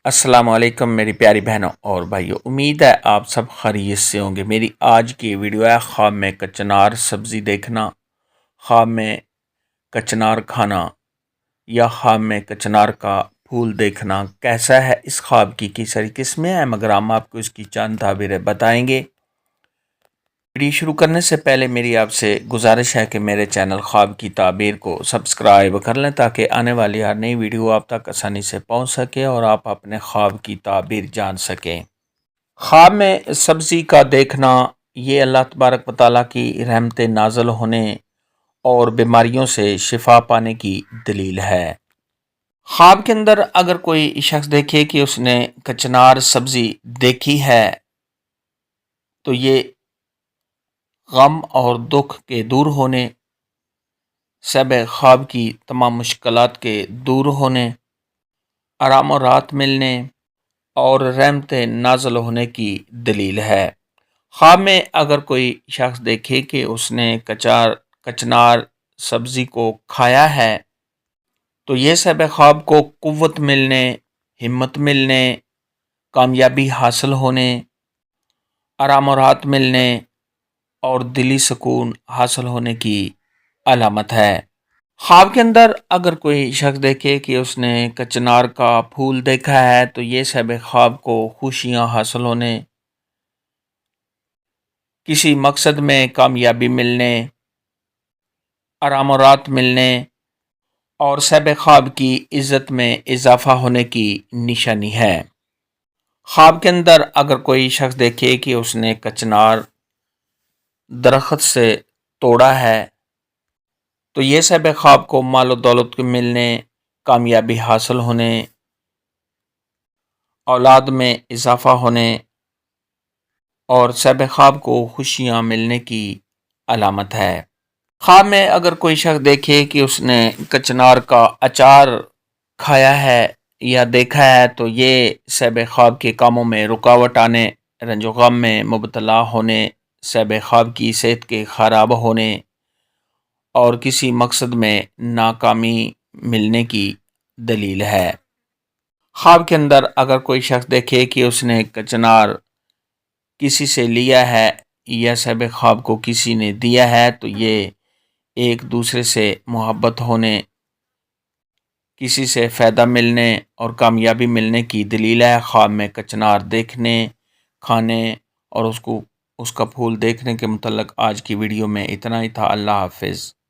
السلام علیکم میری پیاری بہنوں اور بھائیوں، امید ہے آپ سب خیریت سے ہوں گے۔ میری آج کی ویڈیو ہے خواب میں کچنار سبزی دیکھنا، خواب میں کچنار کھانا یا خواب میں کچنار کا پھول دیکھنا کیسا ہے، اس خواب کی ساری قسمیں ہیں، مگر ہم آپ کو اس کی چند تعبیریں بتائیں گے۔ ویڈیو شروع کرنے سے پہلے میری آپ سے گزارش ہے کہ میرے چینل خواب کی تعبیر کو سبسکرائب کر لیں تاکہ آنے والی ہر نئی ویڈیو آپ تک آسانی سے پہنچ سکے اور آپ اپنے خواب کی تعبیر جان سکیں۔ خواب میں سبزی کا دیکھنا یہ اللہ تبارک و تعالیٰ کی رحمت نازل ہونے اور بیماریوں سے شفا پانے کی دلیل ہے۔ خواب کے اندر اگر کوئی شخص دیکھے کہ اس نے کچنار سبزی دیکھی ہے تو یہ غم اور دکھ کے دور ہونے، صحب خواب کی تمام مشکلات کے دور ہونے، آرام و راحت ملنے اور رحمت نازل ہونے کی دلیل ہے۔ خواب میں اگر کوئی شخص دیکھے کہ اس نے کچنار سبزی کو کھایا ہے تو یہ صحب خواب کو قوت ملنے، ہمت ملنے، کامیابی حاصل ہونے، آرام و راحت ملنے اور دلی سکون حاصل ہونے کی علامت ہے۔ خواب کے اندر اگر کوئی شخص دیکھے کہ اس نے کچنار کا پھول دیکھا ہے تو یہ صحب خواب کو خوشیاں حاصل ہونے، کسی مقصد میں کامیابی ملنے، آرام و راحت ملنے اور صحب خواب کی عزت میں اضافہ ہونے کی نشانی ہے۔ خواب کے اندر اگر کوئی شخص دیکھے کہ اس نے کچنار درخت سے توڑا ہے تو یہ صحب خواب کو مال و دولت کے ملنے، کامیابی حاصل ہونے، اولاد میں اضافہ ہونے اور صحب خواب کو خوشیاں ملنے کی علامت ہے۔ خواب میں اگر کوئی شخص دیکھے کہ اس نے کچنار کا اچار کھایا ہے یا دیکھا ہے تو یہ صحب خواب کے کاموں میں رکاوٹ آنے، رنج و غم میں مبتلا ہونے، صحب خواب کی صحت کے خراب ہونے اور کسی مقصد میں ناکامی ملنے کی دلیل ہے۔ خواب کے اندر اگر کوئی شخص دیکھے کہ اس نے کچنار کسی سے لیا ہے یا صحب خواب کو کسی نے دیا ہے تو یہ ایک دوسرے سے محبت ہونے، کسی سے فائدہ ملنے اور کامیابی ملنے کی دلیل ہے۔ خواب میں کچنار دیکھنے، کھانے اور اس کا پھول دیکھنے کے متعلق آج کی ویڈیو میں اتنا ہی تھا۔ اللہ حافظ۔